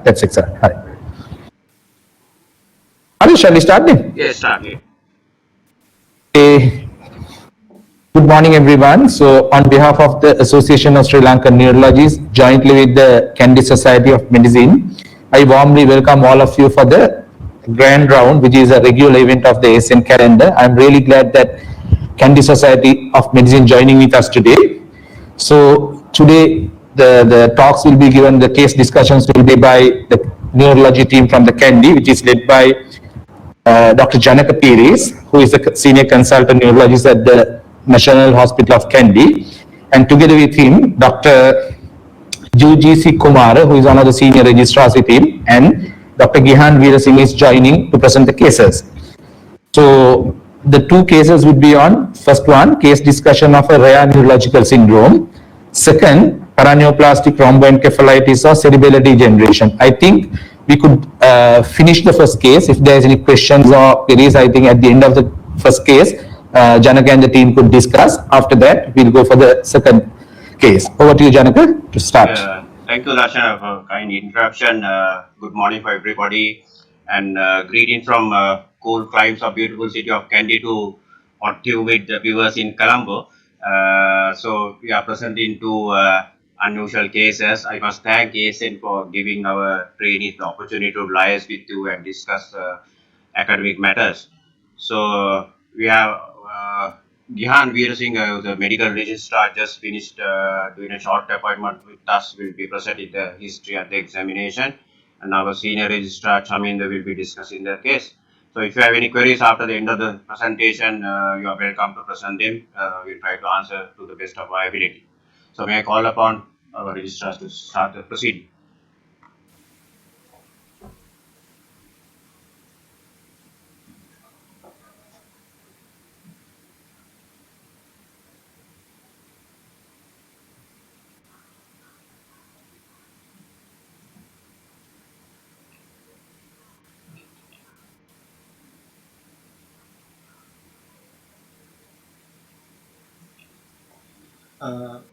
That's it, sir. Hi. Shall we start then? Yes, start. Good morning, everyone. So, on behalf of the Association of Sri Lankan Neurologists, jointly with the Kandy Society of Medicine, I warmly welcome all of you for the Grand Round, which is a regular event of the ASN calendar. I'm really glad that Kandy Society of Medicine joining with us today. So, today the talks will be given, the case discussions will be by the neurology team from the Kandy, which is led by Dr. Janaka Peiris, who is the senior consultant neurologist at the National Hospital of Kandy, and together with him, Dr. UGC Kumara, who is one of the senior registrars with him, and Dr. Gihan Weerasingh is joining to present the cases. So the two cases would be on, first one, case discussion of a rare neurological syndrome. Second, paraneoplastic rhombencephalitis or cerebellar degeneration. I think we could finish the first case. If there is any questions or queries, I think at the end of the first case, Janaka and the team could discuss. After that, we'll go for the second case. Over to you, Janaka, to start. Thank you, Darshan, for kind introduction. Good morning for everybody, and greetings from cool climes of beautiful city of Kandy to you with the viewers in Colombo. So we are presenting two unusual cases. I must thank ASN for giving our trainees the opportunity to liaise with you and discuss academic matters. So we have Gihan Weerasingh, the medical registrar, just finished doing a short appointment with us, will be presenting the history and the examination. And our senior registrar, Chaminda, will be discussing the case. So if you have any queries after the end of the presentation, you are welcome to present them. We'll try to answer to the best of our ability. So may I call upon our registrars to start the proceeding.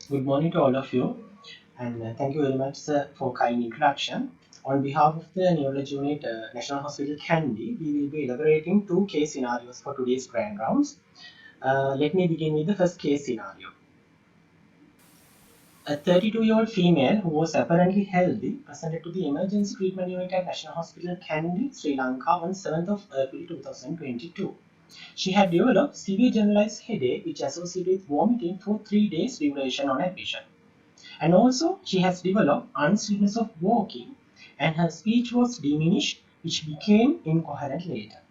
Good morning to all of you, and thank you very much, sir, for kind introduction. On behalf of the Neurology Unit, National Hospital Kandy, we will be elaborating two case scenarios for today's grand rounds. Let me begin with the first case scenario. A 32-year-old female who was apparently healthy presented to the emergency treatment unit at National Hospital Kandy, Sri Lanka on 7th of April 2022. She had developed severe generalized headache which associated with vomiting for 3 days duration on admission. And also she has developed unsteadiness of walking and her speech was diminished which became incoherent later.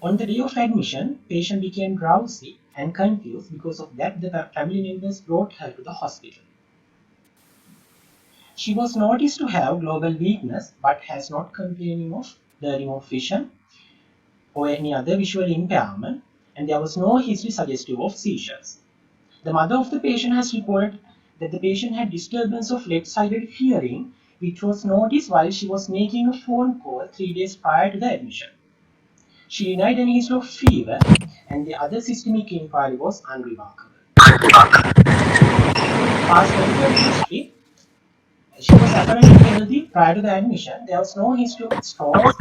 On the day of admission, patient became drowsy and confused. Because of that, the family members brought her to the hospital. She was noticed to have global weakness but has not complaining of blurring of vision or any other visual impairment, and there was no history suggestive of seizures. The mother of the patient has reported that the patient had disturbance of left-sided hearing, which was noticed while she was making a phone call 3 days prior to the admission. She denied any history of fever, and the other systemic inquiry was unremarkable. Past medical history, she was apparently healthy prior to the admission. There was no history of strokes,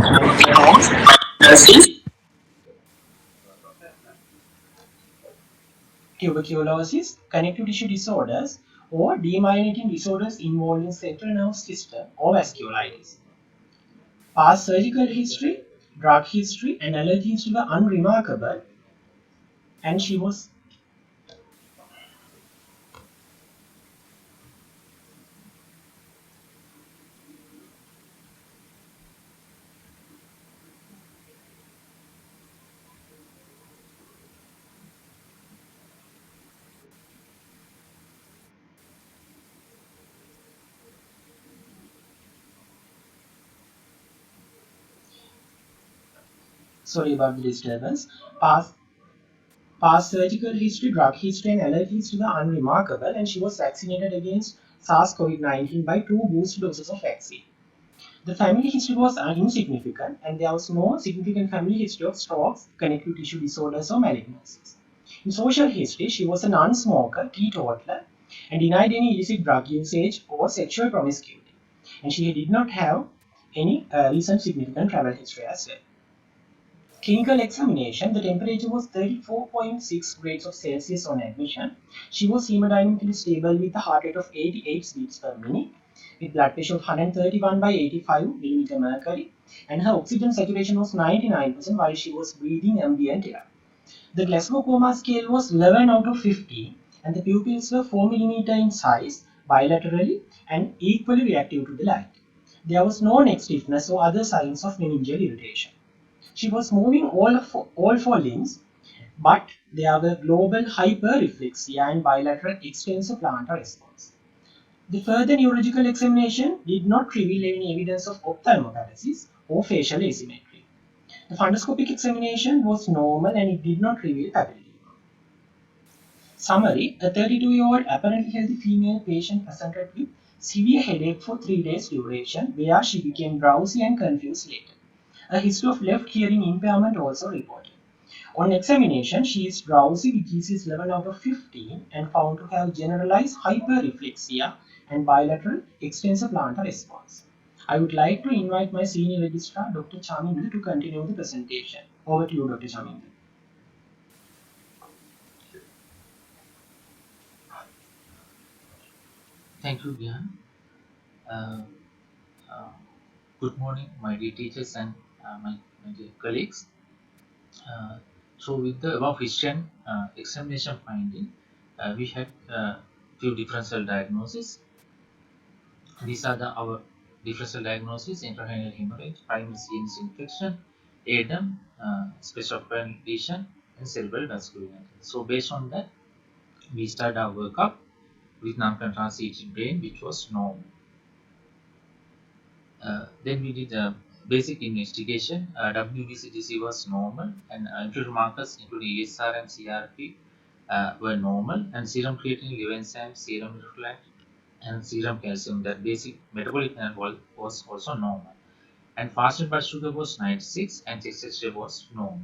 tuberculosis, connective tissue disorders, or demyelinating disorders involving central nervous system or vasculitis. Past surgical history, drug history, and allergy history were unremarkable, and she was sorry about the disturbance. Past surgical history, drug history, and allergy history were unremarkable, and she was vaccinated against SARS-CoV-19 by 2 booster doses of vaccine. The family history was insignificant, and there was no significant family history of strokes, connective tissue disorders, or malignancies. In social history, she was a non-smoker, teetotaler, and denied any illicit drug usage or sexual promiscuity. and she did not have any recent significant travel history as well. Clinical examination, the temperature was 34.6 grades of Celsius on admission. She was hemodynamically stable with a heart rate of 88 beats per minute, with blood pressure of 131 by 85 mm mercury, and her oxygen saturation was 99% while she was breathing ambient air. The Glasgow Coma scale was 11 out of 15, and the pupils were 4 mm in size, bilaterally, and equally reactive to the light. There was no neck stiffness or other signs of meningeal irritation. She was moving all four limbs, but there were global hyperreflexia and bilateral extensor plantar response. The further neurological examination did not reveal any evidence of ophthalmoparalysis or facial asymmetry. The fundoscopic examination was normal and it did not reveal papilledema. Summary: a 32-year-old apparently healthy female patient presented with severe headache for 3 days duration, where she became drowsy and confused later. A history of left hearing impairment also reported. On examination, she is drowsy with GCS 11 out of 15 and found to have generalized hyperreflexia and bilateral extensor plantar response. I would like to invite my senior registrar, Dr. Chamindra, to continue the presentation. Over to you, Dr. Chamindra. Thank you, Gihan. Uh, Good morning, my dear teachers and my dear colleagues. So, with the above examination finding, we had few differential diagnoses. These are our differential diagnoses: intracranial hemorrhage, primary CNS infection, ADEM, special occurrence lesion, and cerebral vasculitis. So, based on that, we started our workup with non-contrast brain, which was normal. Then we did a basic investigation. WBCTC was normal, and inferior markers including ESR and CRP were normal, and serum creatinine, liver enzyme, serum electrolyte, and serum calcium, that basic metabolic panel was also normal. And fasting blood sugar was 96, and chest was normal.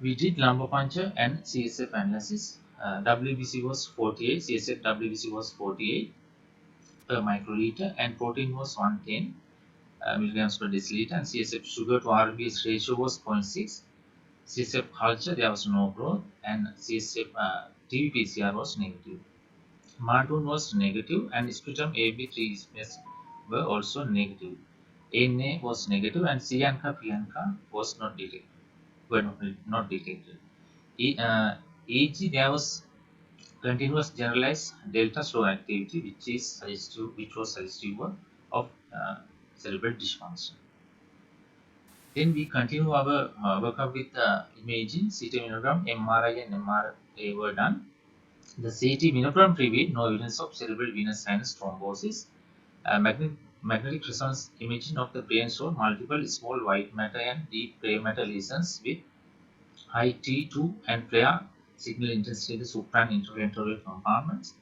We did lumbar puncture and CSF analysis. WBC was 48, CSF WBC was 48 per microliter, and protein was 110 milligrams per deciliter, and CSF sugar to RBS ratio was 0.6. CSF culture, there was no growth, and CSF TB-PCR was negative. Martoon was negative, and sputum AB3 were also negative. ANA was negative, and Cianca Pianca was not detected. Not detected. EG, there was continuous generalized delta slow activity, which was suggestive of cerebral dysfunction. Then we continue our workup with imaging. CT minogram, MRI, and MRA were done. The CT minogram revealed no evidence of cerebral venous sinus thrombosis. Magnetic resonance imaging of the brain showed multiple small white matter and deep gray matter lesions with high T2 and flare signal intensity in the supra and interventorial compartments.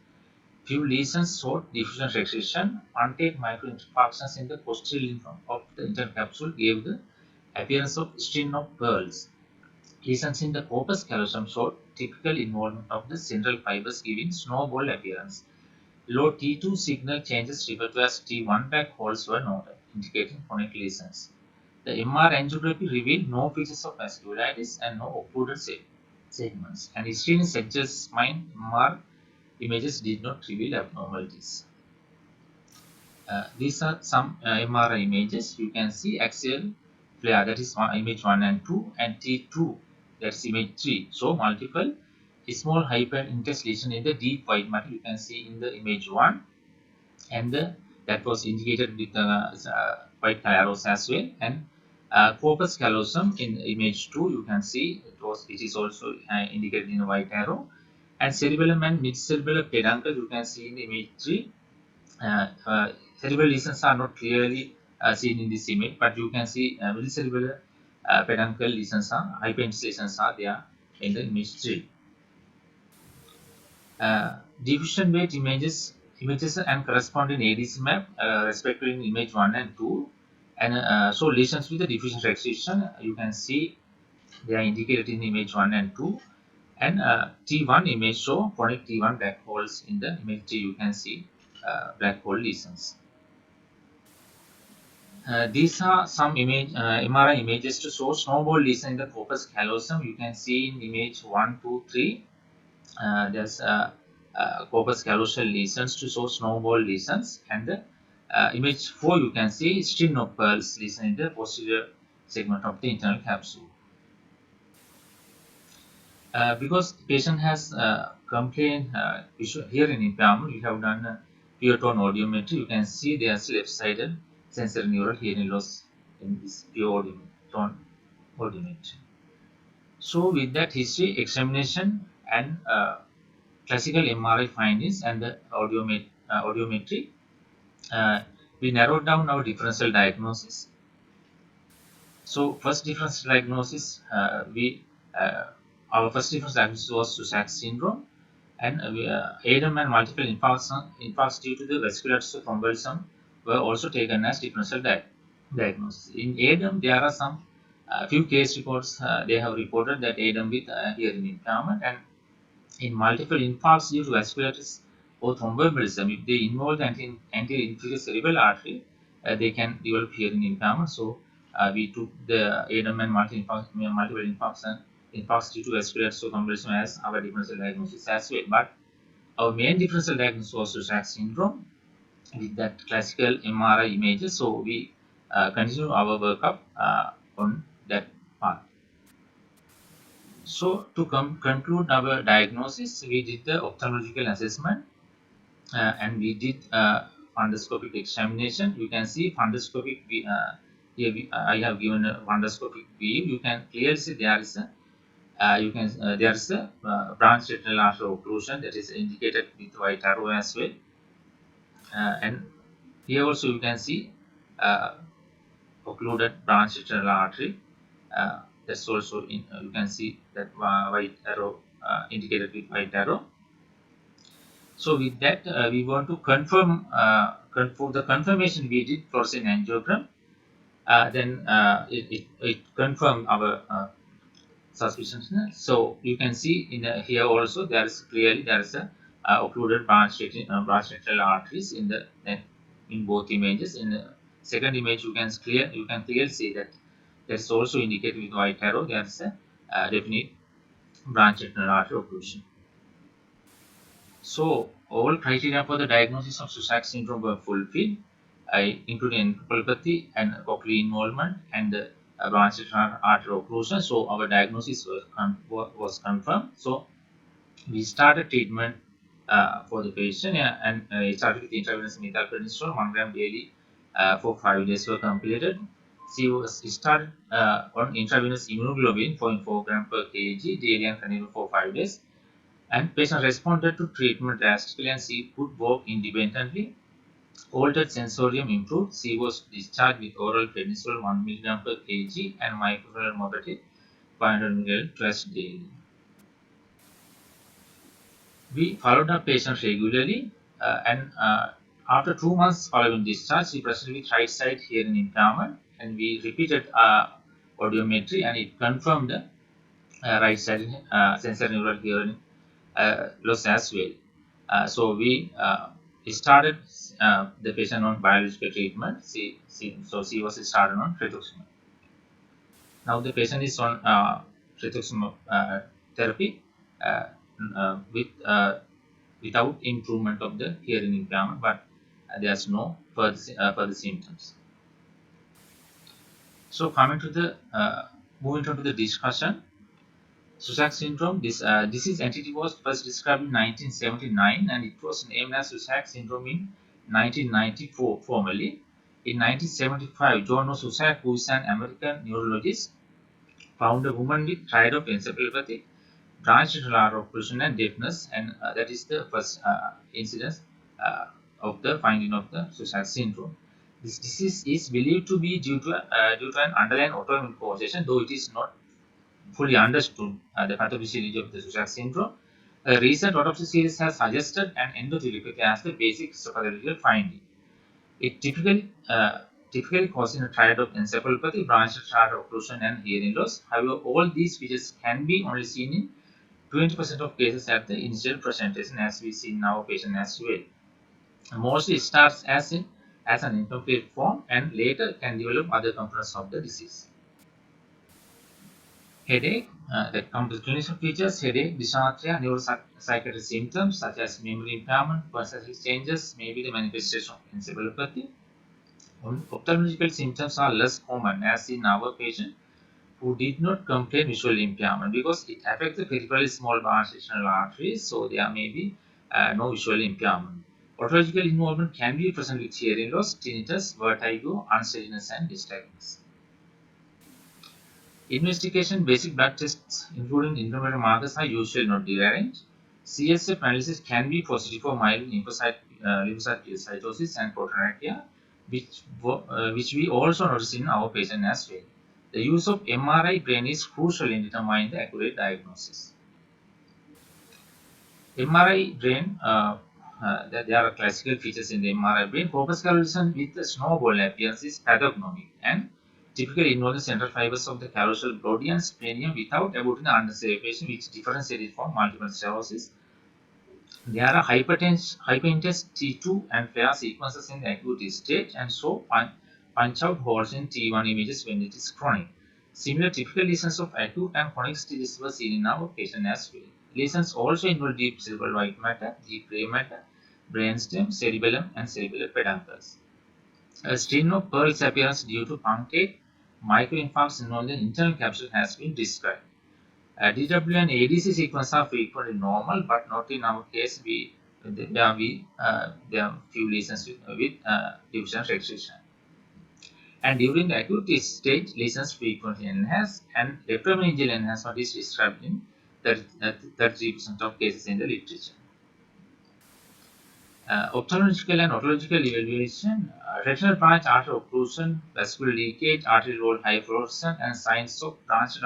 Few lesions showed diffusion recession. Untamed microinfarctions in the posterior limb of the intercapsule gave the appearance of string of pearls. Lesions in the corpus callosum showed typical involvement of the central fibers, giving snowball appearance. Low T2 signal changes referred to as T1 back holes were noted, indicating chronic lesions. The MR angiography revealed no features of vasculitis and no occluded segments. And hysteine suggests mine MR images did not reveal abnormalities. These are some MRI images. You can see axial flare, that is image 1 and 2, and T2, that is image 3. So multiple small hyperintense lesion in the deep white matter you can see in the image 1, and that was indicated with white arrows as well. And corpus callosum in image 2 you can see it is also indicated in a white arrow. And cerebellum and mid-cerebellar peduncle you can see in image 3. Cerebral lesions are not clearly seen in this image, but you can see mid-cerebellar peduncle lesions hyperintense lesions are there in the image 3. Diffusion weight images and corresponding ADC map respectively in image 1 and 2, and so lesions with the diffusion restriction you can see they are indicated in image 1 and 2, and T1 image show chronic T1 black holes. In the image 3 you can see black hole lesions. These are some MRI images to show snowball lesion in the corpus callosum. You can see in image 1, 2, 3. There's corpus callosal lesions to show snowball lesions, and the image 4 you can see string of pearls lesion in the posterior segment of the internal capsule. Because patient has complained hearing impairment, we have done a pure tone audiometry. You can see there's left-sided sensory neural hearing loss in this pure tone audiometry. So with that history, examination, and classical MRI findings and the audiometry, we narrowed down our differential diagnosis. So first differential diagnosis, our first differential diagnosis was Sachs syndrome, and ADEM and multiple infarcts due to the vascular thromboembolism were also taken as differential diagnosis. In ADEM, there are some few case reports. They have reported that ADEM with hearing impairment, and in multiple infarcts due to vasculitis or thromboembolism, if they involve the anterior inferior cerebellar artery, they can develop hearing impairment. So we took the ADEM and multiple infarcts due to vasculitis or thromboembolism as our differential diagnosis as well. But our main differential diagnosis was Sachs syndrome with that classical MRI images. So we continue our workup on that part. So to conclude our diagnosis, we did the ophthalmological assessment and we did fundoscopic examination. You can see fundoscopic. Here I have given a fundoscopic view. You can clearly see there is a branch retinal artery occlusion that is indicated with white arrow as well. And here also you can see occluded branch retinal artery. That's also in, you can see that white arrow indicated with white arrow. So with that, we want to confirm for the confirmation we did fluorescein angiogram. Then it confirmed our suspicion. So you can see in here also there is a occluded branch retinal arteries in both images. In the second image, you can clearly see that there is also indicated with white arrow. There is a definite branch retinal artery occlusion. So all criteria for the diagnosis of Sachs syndrome were fulfilled, including encephalopathy and cochlear involvement and the branch retinal artery occlusion. So our diagnosis was confirmed. So we started treatment for the patient, and it started with intravenous methylprednisolone 1 gram daily for 5 days were completed. She started on intravenous immunoglobulin 0.4 gram per kg daily and continued for 5 days. And patient responded to treatment drastically, and she could walk independently. Altered sensorium improved. She was discharged with oral prednisolone 1 mg per kg and microcerebral mobility 500 mg twice daily. We followed up patient regularly, and after 2 months following discharge, she presented with right side hearing impairment, and we repeated audiometry, and it confirmed the right side sensory neural hearing loss as well. So we started the patient on biological treatment. She was started on rituximab. Now the patient is on rituximab therapy without improvement of the hearing impairment, but there's no further symptoms. So coming to the moving on to the discussion. Sachs syndrome, this disease entity was first described in 1979, and it was named as Sachs syndrome in 1994 formally. In 1975, John O. Sachs, who is an American neurologist, found a woman with triad of encephalopathy, branch retinal artery occlusion, and deafness, and that is the first incidence of the finding of the Sachs syndrome. This disease is believed to be due to an underlying autoimmune causation, though it is not fully understood the pathophysiology of the Sachs syndrome. A recent autopsy series has suggested an endotheliopathy as the basic histopathological finding. It typically causes a triad of encephalopathy, branch retinal occlusion, and hearing loss. However, all these features can be only seen in 20% of cases at the initial presentation, as we see in our patient as well. Mostly it starts as in as an incomplete form and later can develop other components of the disease. Headache, the clinical features: headache, dysarthria, neuropsychiatric symptoms such as memory impairment, personality changes may be the manifestation of encephalopathy. Ophthalmological symptoms are less common, as in our patient who did not complain visual impairment, because it affects the peripheral small branch retinal arteries, so there may be no visual impairment. Otological involvement can be present with hearing loss, tinnitus, vertigo, unsteadiness, and nystagmus. Investigation: basic blood tests including intermediate markers are usually not deranged. CSF analysis can be positive for mild lymphocyte phagocytosis and proteinuria, which we also notice in our patient as well. The use of MRI brain is crucial in determining the accurate diagnosis. MRI brain, there are classical features in the MRI brain. Corpusculation with a snowball appearance is pathognomic and typically involves the central fibers of the carousal body and splenium without aborting the underserved patient, which differentiates from multiple sclerosis. There are hyperintense T2 and flare sequences in the acute stage, and so punch out holes in T1 images when it is chronic. Similar typical lesions of acute and chronic stages were seen in our patient as well. Lesions also involve deep cerebral white matter, deep gray matter, brainstem, cerebellum, and cerebellar peduncles. A string of pearls appearance due to punctate microinfarcts involving the internal capsule has been described. DW and ADC sequence are frequently normal, but not in our case. There are few lesions with division restriction. And during the acute stage, lesions frequently enhance, and leptomeningeal enhancement is described in 33% of cases in the literature. Ophthalmological and otological evaluation: retinal branch artery occlusion, vascular leakage, arterial wall hyperfluorescence, and signs of branch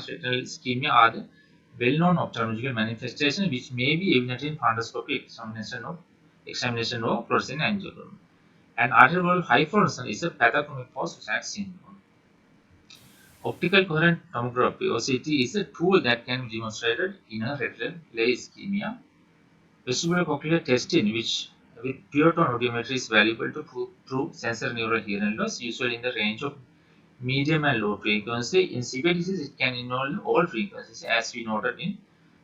retinal ischemia are the well-known ophthalmological manifestations which may be evident in fundoscopic examination of fluorescein angiogram. And arterial wall hyperfluorescence is a pathognomic for Sussex syndrome. Optical coherent tomography (OCT) is a tool that can be demonstrated in a retinal layer ischemia. Vestibulocochlear testing, which with pure tone audiometry, is valuable to prove sensory neural hearing loss, usually in the range of medium and low frequency. In severe disease, it can involve all frequencies, as we noted in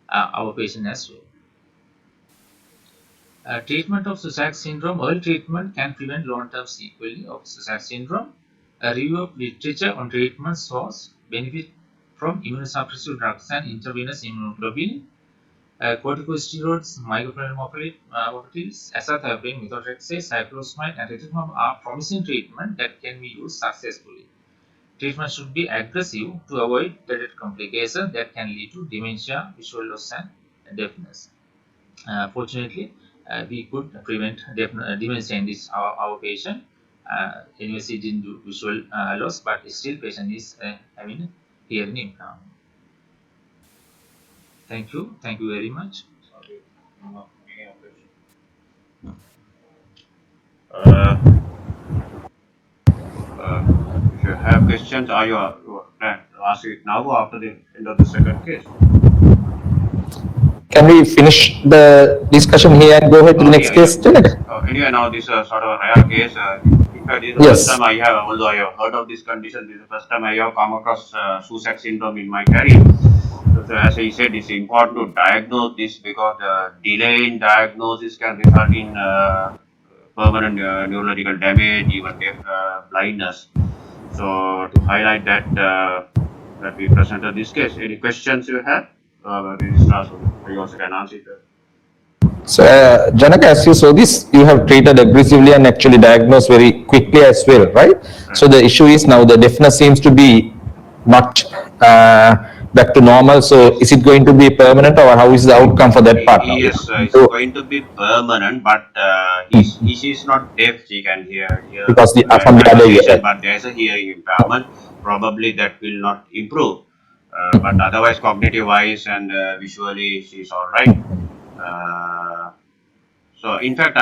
our patient as well. Treatment of Sussex syndrome: early treatment can prevent long-term sequelae of Sussex syndrome. A review of literature on treatment shows benefit from immunosuppressive drugs and intravenous immunoglobulin. Corticosteroids, mycophenolate azathioprine, methotrexate, cyclophosphamide, and rituximab are promising treatment that can be used successfully. Treatment should be aggressive to avoid dreaded complications that can lead to dementia, visual loss, and deafness. Fortunately, we could prevent dementia in this our patient. Anyway, he didn't do visual loss, but still patient is having hearing impairment. Thank you very much. Sorry. If you have questions, are you plan to ask it now or after the end of the second case? Can we finish the discussion here and go ahead to the next case? Anyway, now this is sort of a rare case. In fact, this is the first time I have, although I have heard of this condition, this is the first time I have come across Sussex syndrome in my career. So as I said, it's important to diagnose this because delay in diagnosis can result in permanent neurological damage, even blindness. So to highlight that, that we presented this case. Any questions you have? Registrar, so you also can answer it. So, Janaka, as you saw this, you have treated aggressively and actually diagnosed very quickly as well, right? So the issue is now the deafness seems to be not back to normal. So is it going to be permanent, or how is the outcome for that part now? Yes, it's going to be permanent, but he is not deaf. He can hear because from the other ear. but there's a hearing impairment. Probably that will not improve. But otherwise, cognitive wise and visually, she's all right. So, in fact,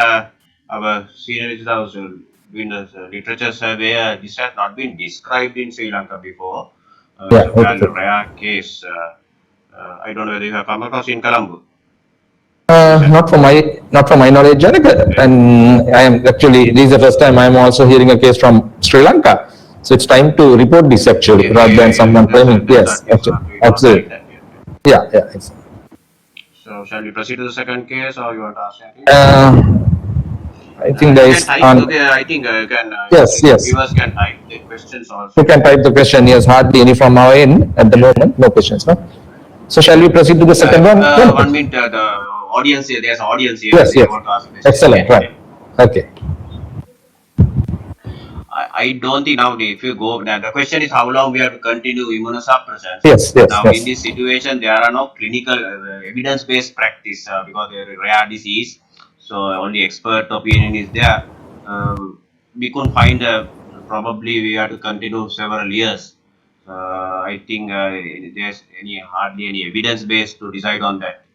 our senior Registrar was doing a literature survey. This has not been described in Sri Lanka before. It's a fairly rare case. I don't know whether you have come across in Colombo. Not for my Not from my knowledge, Janaka. And I am actually, this is the first time I am also hearing a case from Sri Lanka. So it's time to report this actually, rather than someone claiming. Yes, actually, absolutely. Yeah, yeah. So shall we proceed to the second case, or you want to ask anything? I think there You is can type. on. Okay, I think you can. Yes, yes. Viewers can type the questions also. You can type the question. Yes, hardly any from our end at the moment. No questions, no. So shall we proceed to the second one? 1 minute. The audience here. There's audience here. Yes, They yes. want to ask a question. Excellent. Right. Okay. I don't think now if you go, the question is how long we have to continue immunosuppressants. Yes, yes, Now yes. in this situation, there are no clinical evidence-based practice because they're a rare disease. So only expert opinion is there. We couldn't find probably we have to continue several years. I think there's hardly any evidence base to decide on that.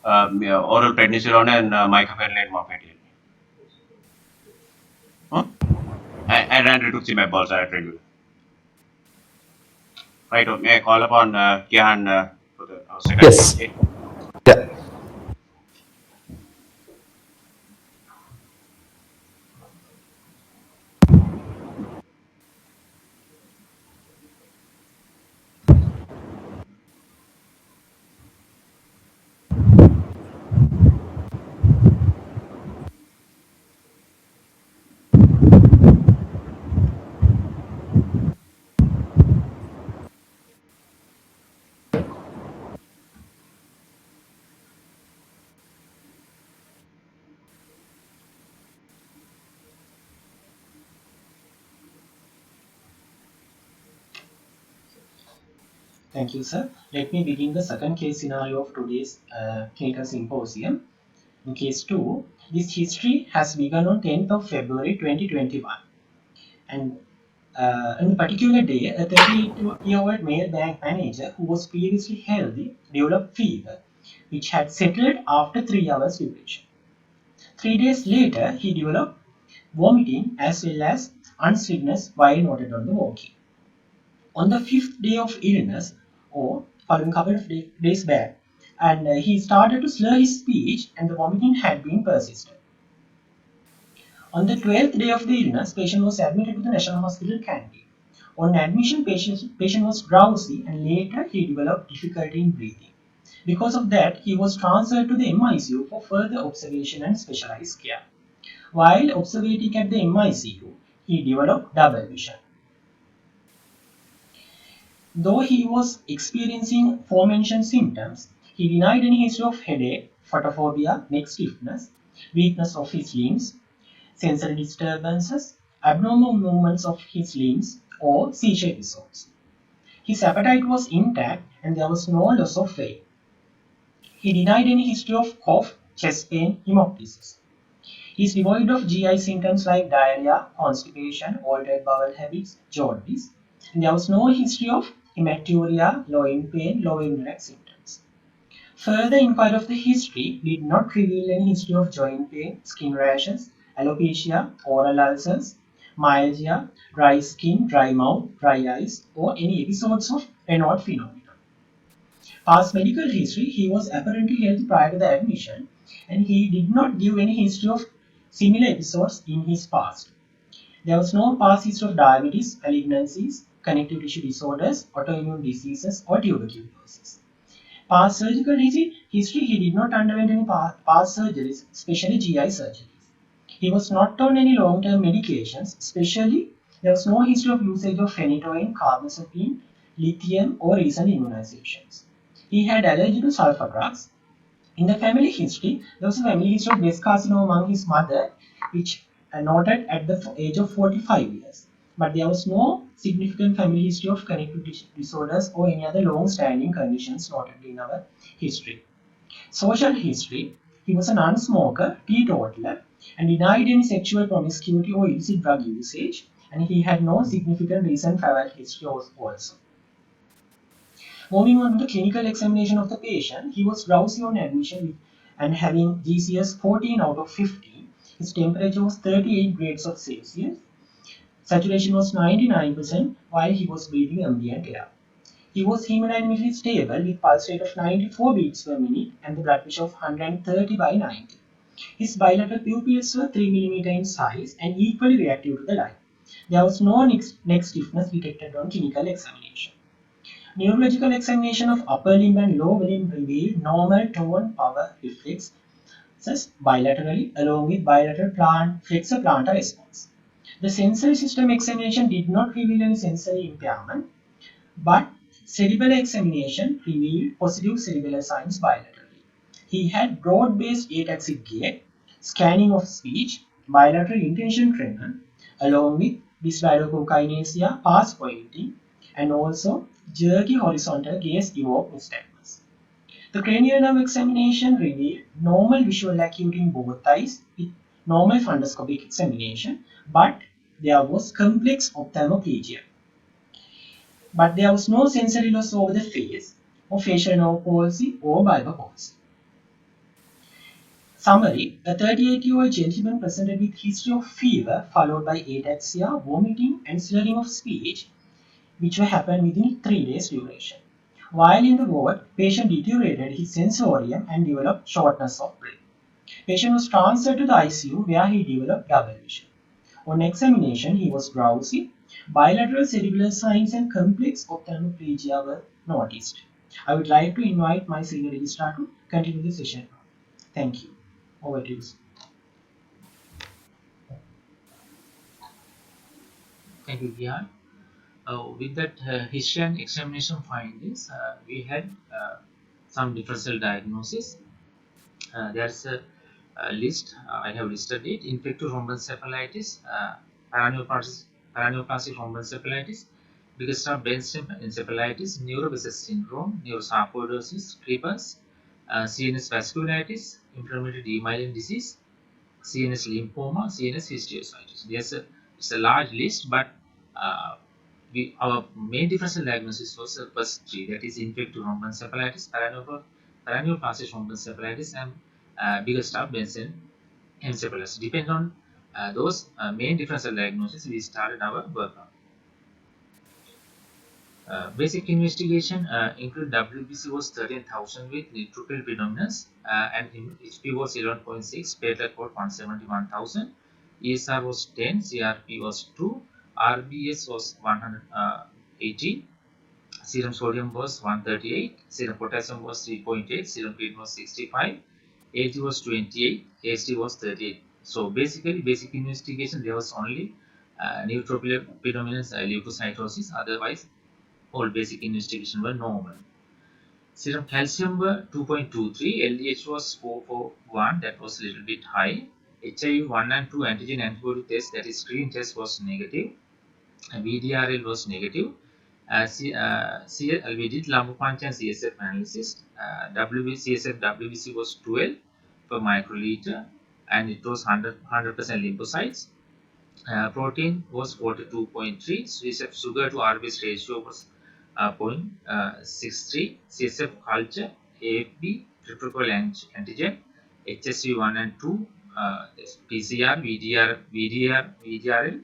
Yeah, oral prednisolone and mycophenolate mofetil. Huh? And rituximab also I told you. Right, may I call upon Gihan for the second Yes. case? Yeah. Thank you, sir. Let me begin the second case scenario of today's clinical symposium. In case 2, this history has begun on 10th of February 2021. And on a particular day, a 38-year-old male bank manager who was previously healthy developed fever, which had settled after 3 hours duration. 3 days later, he developed vomiting as well as unsteadiness while noted on the walking. On the 5th day of illness, or following a couple of days back, and he started to slur his speech and the vomiting had been persistent. On the 12th day of the illness, patient was admitted to the National Hospital Kandy. On admission, patient was drowsy and later he developed difficulty in breathing. Because of that, he was transferred to the MICU for further observation and specialized care. While observing at the MICU, he developed double vision. Though he was experiencing aforementioned symptoms, he denied any history of headache, photophobia, neck stiffness, weakness of his limbs, sensory disturbances, abnormal movements of his limbs, or seizure episodes. His appetite was intact and there was no loss of weight. He denied any history of cough, chest pain, hemoptysis. He is devoid of GI symptoms like diarrhea, constipation, altered bowel habits, jaundice, and there was no history of hematuria, loin pain, lower urinary symptoms. Further inquiry of the history did not reveal any history of joint pain, skin rashes, alopecia, oral ulcers, myalgia, dry skin, dry mouth, dry eyes, or any episodes of Raynaud phenomenon. Past medical history, he was apparently healthy prior to the admission, and he did not give any history of similar episodes in his past. There was no past history of diabetes, malignancies, connective tissue disorders, autoimmune diseases, or tuberculosis. Past surgical history, he did not undergo any past surgeries, especially GI surgeries. He was not on any long-term medications, especially there was no history of usage of phenytoin, carbamazepine, lithium, or recent immunizations. He had allergy to sulfur drugs. In the family history, there was a family history of breast carcinoma among his mother, which noted at the age of 45 years. But there was no significant family history of connective tissue disorders or any other long-standing conditions noted in our history. Social history, he was a non-smoker, teetotaler, and denied any sexual promiscuity or illicit drug usage, and he had no significant recent travel history also. Moving on to the clinical examination of the patient, he was drowsy on admission and having GCS 14 out of 50. His temperature was 38 grades of Celsius. Saturation was 99% while he was breathing ambient air. He was hemodynamically stable with pulse rate of 94 beats per minute and the blood pressure of 130 by 90. His bilateral pupils were 3 mm in size and equally reactive to the light. There was no neck stiffness detected on clinical examination. Neurological examination of upper limb and lower limb revealed normal tone power reflexes bilaterally along with bilateral flexor plantar response. The sensory system examination did not reveal any sensory impairment, but cerebellar examination revealed positive cerebellar signs bilaterally. He had broad-based ataxic gait, scanning of speech, bilateral intention tremor, along with dysbiodocokinesia, pass pointing, and also jerky horizontal gaze evoked nystagmus. The cranial nerve examination revealed normal visual acuity in both eyes with normal fundoscopic examination, but there was complex ophthalmoplegia. But there was no sensory loss over the face, or facial nerve palsy, or bulbar palsy. Summary: a 38-year-old gentleman presented with history of fever followed by ataxia, vomiting, and slurring of speech, which happened within 3 days duration. While in the ward, patient deteriorated his sensorium and developed shortness of breath. Patient was transferred to the ICU where he developed double vision. On examination, he was drowsy. Bilateral cerebellar signs and complex ophthalmoplegia were noticed. I would like to invite my senior registrar to continue the session. Thank you. Over to you. Thank you, Gihan. With that history and examination findings, we had some differential diagnosis. There's a list. I have listed it: infective rhombencephalitis, paraneoplastic rhombencephalitis, Registrar encephalitis, neurobasis syndrome, neurosarcoidosis, CRIPS, CNS vasculitis, inflammatory demyelin disease, CNS lymphoma, CNS histiocytosis. It's a large list, but our main differential diagnosis was the first three, that is infective rhombencephalitis, paraneoplastic rhombencephalitis, and Registrar encephalitis. Depending on those main differential diagnoses, we started our workup. Basic investigation include WBC was 13,000 with neutrophil predominance and HP was 11.6, platelet count 171,000, ESR was 10, CRP was 2, RBS was 180, serum sodium was 138, serum potassium was 3.8, serum creatinine was 65, AT was 28, AST was 38. So basically, basic investigation, there was only neutrophil predominance leukocytosis, otherwise all basic investigation were normal. Serum calcium were 2.23, LDH was 441, that was a little bit high. HIV 1 and 2 antigen antibody test, that is screen test, was negative. VDRL was negative. We did lumbar puncture and CSF analysis. CSF WBC was 12 per microliter and it was 100% lymphocytes. Protein was 42.3, CSF sugar to RBS ratio was 0.63, CSF culture, AFB, triple antigen, HSV 1 and 2, PCR, VDRL,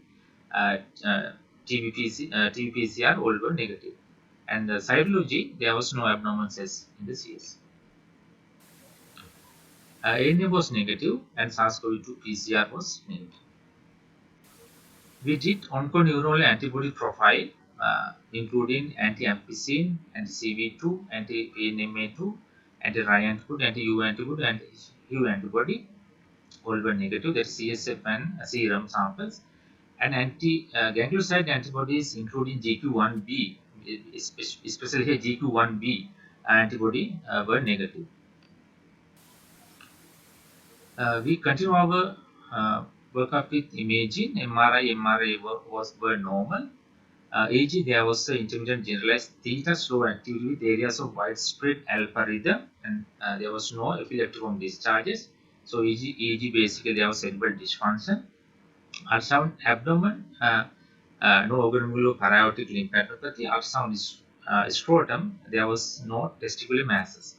TB-PCR, all were negative. And the cytology, there was no abnormal cells in the CS. ANA was negative and SARS-CoV-2 PCR was negative. We did onconeural antibody profile, including anti-ampicillin, anti-CV2, anti-PNMA2, anti-RI antibody, anti-U antibody, and anti-Hu antibody. All were negative. That is CSF and serum samples. And anti-ganglioside antibodies, including GQ1B, especially here GQ1B antibody, were negative. We continue our workup with imaging. MRI were normal. EEG, there was an intermittent generalized theta slow activity with areas of widespread alpha rhythm, and there was no epileptiform discharges. So EEG basically there was cerebral dysfunction. Ultrasound abdomen, no organomegaly paraortic lymphadenopathy. Ultrasound scrotum, there was no testicular masses.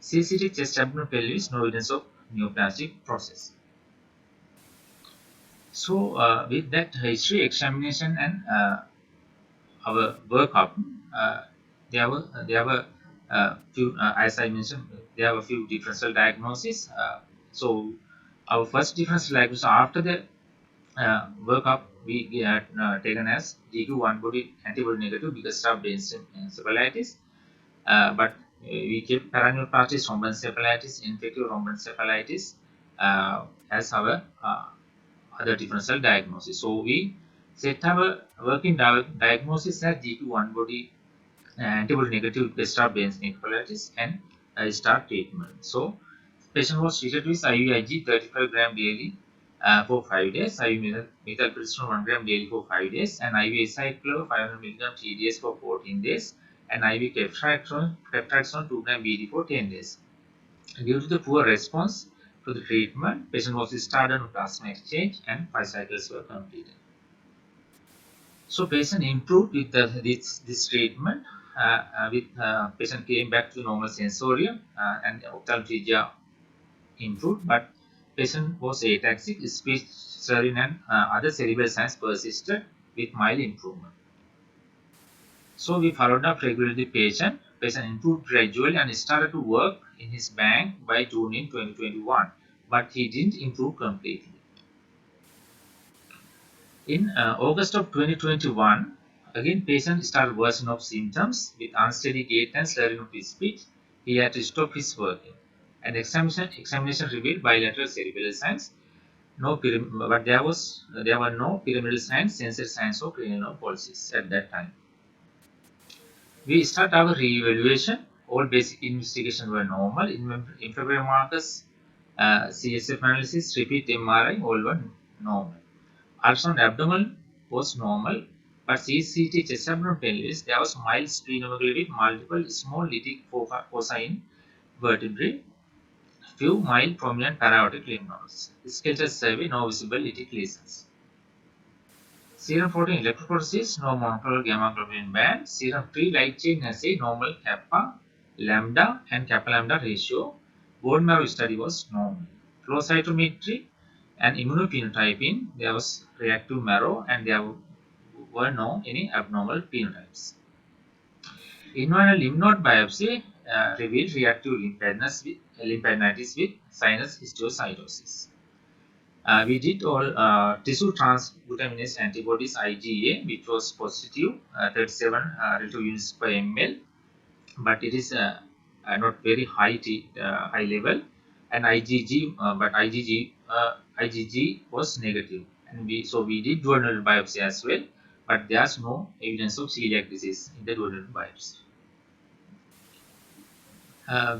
CCT chest abdomen pelvis, no evidence of neoplastic process. So with that history examination and our workup, there were few, as I mentioned, there were a few differential diagnoses. So our first differential diagnosis after the workup we had taken as DQ1 body antibody negative because of encephalitis, but we kept paraneoplastic rhombencephalitis, infective rhombencephalitis as our other differential diagnosis. So we set our working diagnosis as DQ1 body antibody negative Registrar encephalitis and start treatment. So patient was treated with IVIG 35 gram daily for 5 days, IV methylprednisolone 1 gram daily for 5 days, and IV acyclovir 500 mg TDS for 14 days, and IV ceftriaxone 2 gram BD for 10 days. Due to the poor response to the treatment, patient was started on plasma exchange and 5 cycles were completed. So patient improved with this treatment. Patient came back to normal sensorium and ophthalmoplegia improved, but patient was ataxic, speech, slurring, and other cerebral signs persisted with mild improvement. So we followed up regularly the patient. Patient improved gradually and started to work in his bank by June in 2021, but he didn't improve completely. In August of 2021, again patient started worsening of symptoms with unsteady gait and slurring of his speech. He had to stop his working. And examination revealed bilateral cerebellar signs. But there were no pyramidal signs, sensory signs of cranial pulses at that time. We start our re-evaluation. All basic investigations were normal. Inflammatory markers, CSF analysis, repeat MRI, all were normal. Ultrasound abdominal was normal, but CT chest abdomen pelvis, there was mild splenomegaly with multiple small lytic foci in vertebrae, few mild prominent para-aortic lymph nodes. Skeletal survey, no visible lytic lesions. Serum protein electrophoresis, no monoclonal gamma globulin band. Serum free light chain assay, normal kappa, lambda, and kappa lambda ratio. Bone marrow study was normal. Flow cytometry and immunophenotyping, there was reactive marrow and there were no any abnormal phenotypes. Inguinal lymph node biopsy revealed reactive lymphadenitis with sinus histiocytosis. We did all tissue transglutaminase antibodies IgA, which was positive, 37 relative units per ml, but it is not very high level, and IgG, but IgG was negative, and we did duodenal biopsy as well, but there's no evidence of celiac disease in the duodenal biopsy.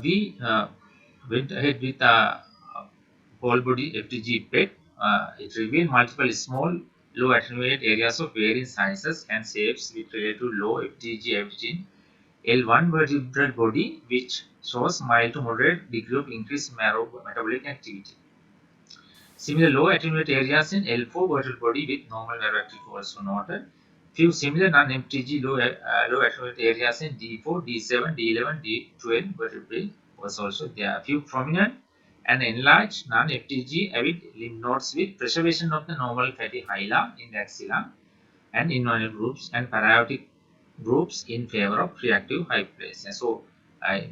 We went ahead with whole body FTG PET. It revealed multiple small, low attenuated areas of varying sizes and shapes with relative low FTG average in L1 vertebral body, which shows mild to moderate degree of increased marrow metabolic activity. Similar low attenuated areas in L4 vertebral body with normal marrow activity also noted. Few similar non-FTG low attenuated areas in D4, D7, D11, D12 vertebrae was also there. Few prominent and enlarged non-FTG avid lymph nodes with preservation of the normal fatty hyla in the axilla and inguinal groups and para-aortic groups in favor of reactive hyperplasia. So,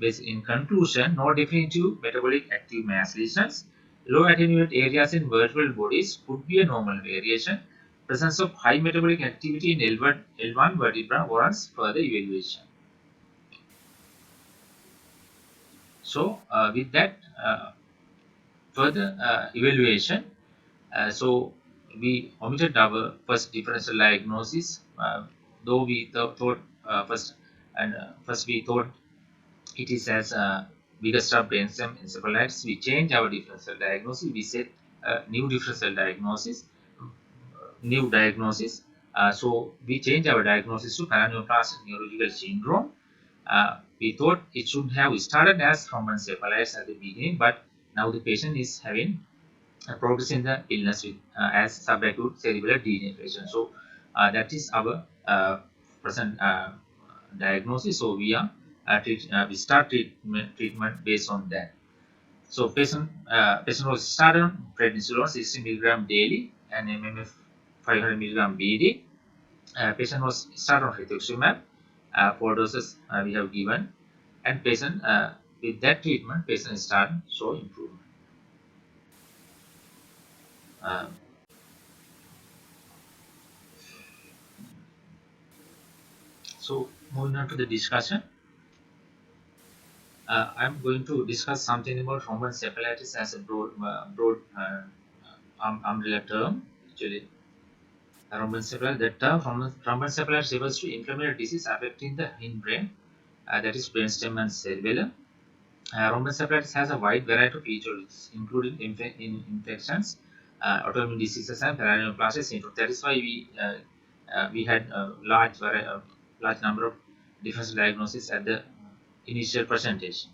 in conclusion, no definitive metabolic active mass lesions. Low attenuated areas in vertebral bodies could be a normal variation. Presence of high metabolic activity in L1 vertebra warrants further evaluation. So, with that further evaluation, so we omitted our first differential diagnosis, though we thought first we thought it is as Weerasingh brainstem encephalitis. We changed our differential diagnosis. We set new differential diagnosis, new diagnosis. So we changed our diagnosis to paraneoplastic neurological syndrome. We thought it should have started as rhombencephalitis at the beginning, but now the patient is having a progress in the illness with as subacute cerebellar degeneration. So that is our present diagnosis. So we are we start treatment based on that. So patient was started on prednisolone 60 mg daily and MMF 500 mg BD. Patient was started on rituximab 4 doses we have given, and patient with that treatment, patient started show improvement. Uh, so moving on to the discussion, I'm going to discuss something about Rhombencephalitis as a broad umbrella term. Actually, Rhombencephalitis, the term Rhombencephalitis refers to inflammatory disease affecting the hindbrain, that is brainstem and cerebellum. Rhombencephalitis has a wide variety of etiologies, including infections, autoimmune diseases, and paraneoplastic syndrome. That is why we had a large number of different diagnoses at the initial presentation.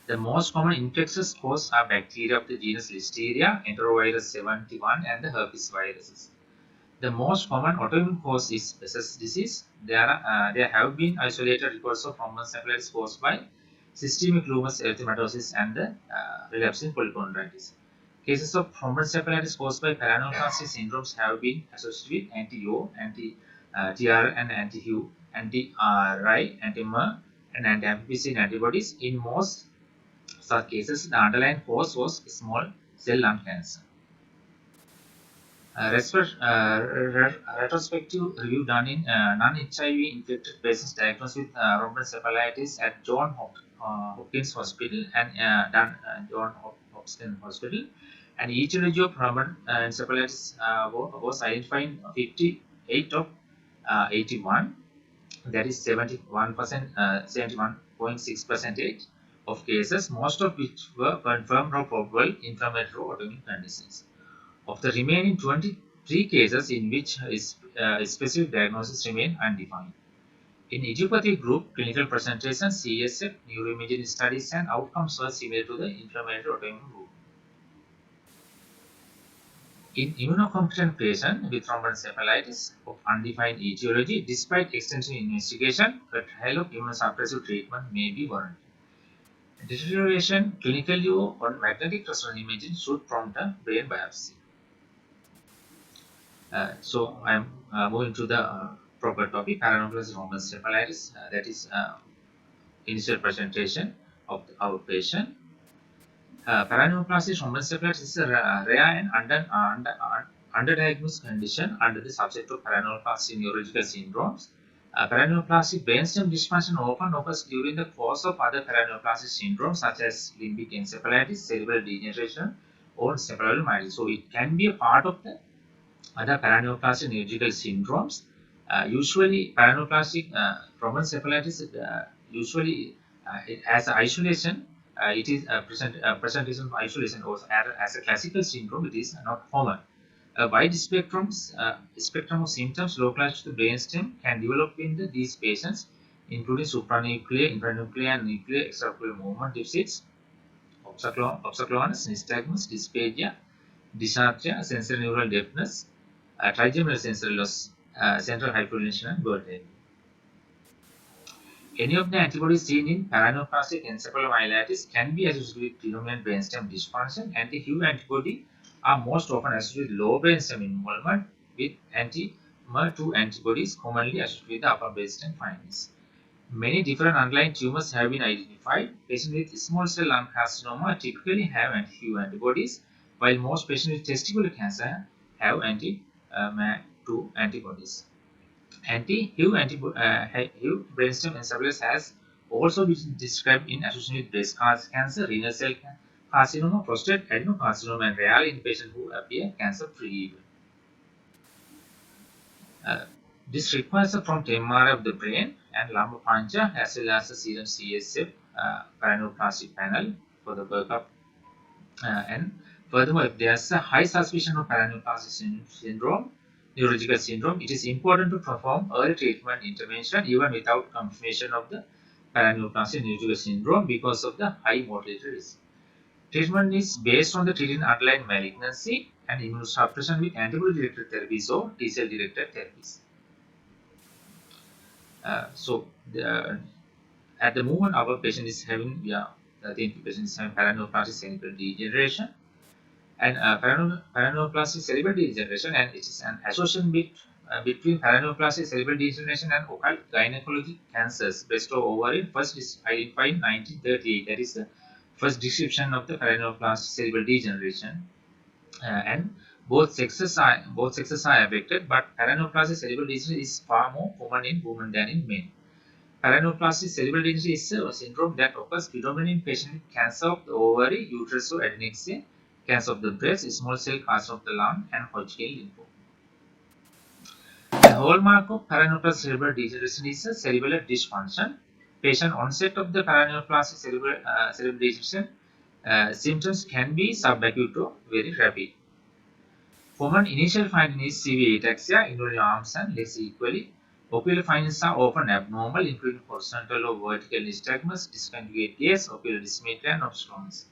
The most common infectious causes are bacteria of the genus Listeria, enterovirus 71, and the herpes viruses. The most common autoimmune cause is Behçet's disease. There have been isolated reports of rhombencephalitis caused by systemic lupus erythematosus and the relapsing polychondritis. Cases of rhombencephalitis caused by paraneoplastic syndromes have been associated with anti-O, anti-TR, and anti-HU, anti-RI, anti-MER, and anti-MBBS antibodies. In most such cases, the underlying cause was small cell lung cancer. Retrospective review done in non-HIV infected patients diagnosed with rhombencephalitis at Hopkins Hospital and John Hopkins Hospital, and etiology of rhombencephalitis was identified in 58 of 81, that is 71%, 71.6% of cases, most of which were confirmed or probable inflammatory autoimmune conditions. Of the remaining 23 cases in which specific diagnosis remain undefined. In idiopathic group, clinical presentation, CSF, neuroimaging studies, and outcomes were similar to the inflammatory autoimmune group. In immunocompetent patients with rhombencephalitis of undefined etiology, despite extensive investigation, a trial of immunosuppressive treatment may be warranted. Deterioration clinically on magnetic resonance imaging should prompt a brain biopsy. So I am moving to the proper topic, paraneoplastic rhombencephalitis. That is initial presentation of our patient. Paraneoplastic rhombencephalitis is a rare and underdiagnosed condition under the subset of paraneoplastic neurological syndromes. Paraneoplastic brainstem dysfunction often occurs during the course of other paraneoplastic syndromes such as limbic encephalitis, cerebral degeneration, or cerebellar myelitis. So it can be a part of the other paraneoplastic neurological syndromes. Usually, paraneoplastic rhombencephalitis usually as isolation, it is presentation of isolation, or as a classical syndrome, it is not common. A wide spectrum of symptoms localized to the brainstem can develop in these patients, including supranuclear, intranuclear, and nuclear extraocular movement deficits, obscuranus, nystagmus, dysphagia, dysarthria, sensory neural deafness, trigeminal sensory loss, central hypotension, and vertigo. Any of the antibodies seen in paraneoplastic encephalomyelitis can be associated with predominant brainstem dysfunction. Anti-HU antibody are most often associated with low brainstem involvement, with anti-MER2 antibodies commonly associated with the upper brainstem findings. Many different underlying tumors have been identified. Patients with small cell lung carcinoma typically have anti-HU antibodies, while most patients with testicular cancer have anti-MER2 antibodies. Anti-HU brainstem encephalitis has also been described in association with breast cancer, renal cell carcinoma, prostate adenocarcinoma, and rarely in patients who appear cancer-free. This requires a prompt MRI of the brain and lumbar puncture, as well as a serum CSF paraneoplastic panel for the workup. And furthermore, if there is a high suspicion of paraneoplastic syndrome, neurological syndrome, it is important to perform early treatment intervention even without confirmation of the paraneoplastic neurological syndrome because of the high mortality risk. Treatment is based on the treating underlying malignancy and immunosuppression with antibody-directed therapies or T-cell directed therapies. At the moment, our patient is having, the patient is having paraneoplastic cerebral degeneration, and paraneoplastic cerebral degeneration, and it is an association with between paraneoplastic cerebral degeneration and occult gynecologic cancers, breast or ovarian, first is identified in 1938. That is the first description of the paraneoplastic cerebral degeneration, and both sexes are affected, but paraneoplastic cerebral degeneration is far more common in women than in men. Paraneoplastic cerebral degeneration is a syndrome that occurs predominantly in patients with cancer of the ovary, uterus or adnexia, cancer of the breast, small cell cancer of the lung, and Hodgkin lymphoma. A hallmark of paraneoplastic cerebral degeneration is a cerebellar dysfunction. Patient onset of the paraneoplastic cerebral degeneration symptoms can be subacute or very rapid. Common initial finding is severe ataxia involving arms and legs equally. Ocular findings are often abnormal, including horizontal or vertical nystagmus, disconjugate gaze, ocular dysmetria, and obstructions.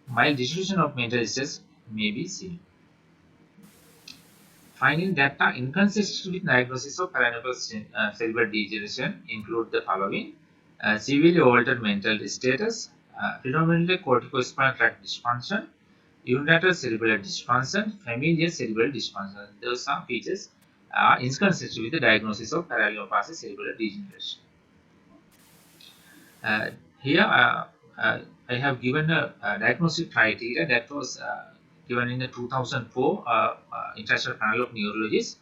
Mild dissolution of mental distress may be seen. Findings that are inconsistent with diagnosis of paraneoplastic cerebral degeneration include the following: severely altered mental status, predominantly corticospinal tract dysfunction, unilateral cerebral dysfunction, familial cerebral dysfunction. Those are features inconsistent with the diagnosis of paraneoplastic cerebral degeneration. Uh, Here, I have given a diagnostic criteria that was given in the 2004 International Panel of Neurologists.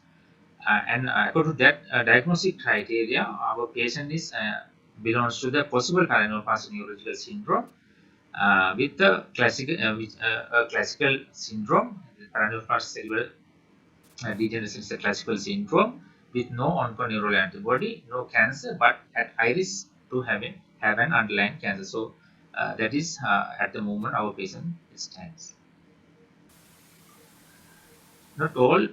And according to that diagnostic criteria, our patient is belongs to the possible paraneoplastic neurological syndrome with the classical syndrome. Paraneoplastic cerebral degeneration is a classical syndrome with no onconeural antibody, no cancer, but at high risk to have an underlying cancer. So that is at the moment our patient stands. Not all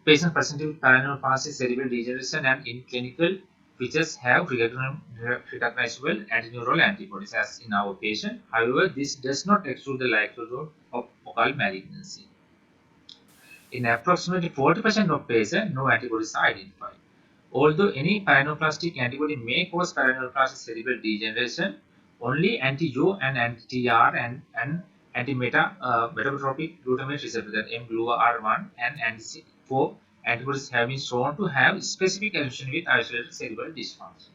patients presenting with paraneoplastic cerebral degeneration and in clinical features have recognizable antineural antibodies as in our patient. However, this does not exclude the likelihood of occult malignancy. In approximately 40% of patients, no antibodies are identified. Although any paraneoplastic antibody may cause paraneoplastic cerebral degeneration, only anti-U and anti-TR and anti-metabotropic glutamate receptor, that mGluR1 and anti-4 antibodies have been shown to have specific association with isolated cerebral dysfunction.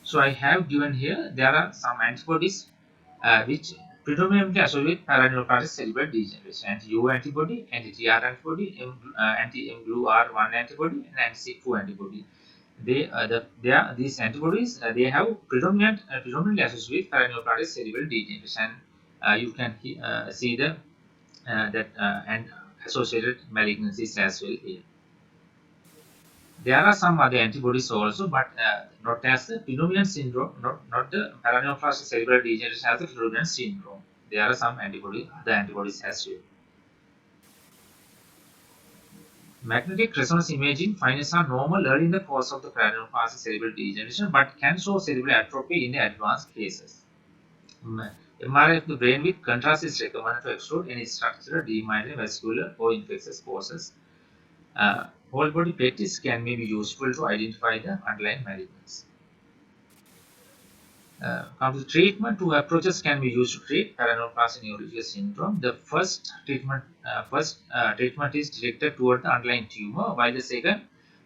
So I have given here, there are some antibodies which predominantly associated with paraneoplastic cerebral degeneration: anti-U antibody, anti-TR antibody, anti-mGluR1 antibody, and anti-4 antibody. These antibodies they have predominantly associated with paraneoplastic cerebral degeneration. You can see the and associated malignancies as well here. There are some other antibodies also, but not as the predominant syndrome, not the paraneoplastic cerebral degeneration as the predominant syndrome. There are some other antibodies as well. Magnetic resonance imaging findings are normal early in the course of the paraneoplastic cerebral degeneration, but can show cerebral atrophy in the advanced cases. MRI of the brain with contrast is recommended to exclude any structural, demyelinating, vascular, or infectious causes. Whole body PET scan may be useful to identify the underlying malignancy. Come to treatment, two approaches can be used to treat paraneoplastic neurological syndrome. The first treatment is directed toward the underlying tumor, while the second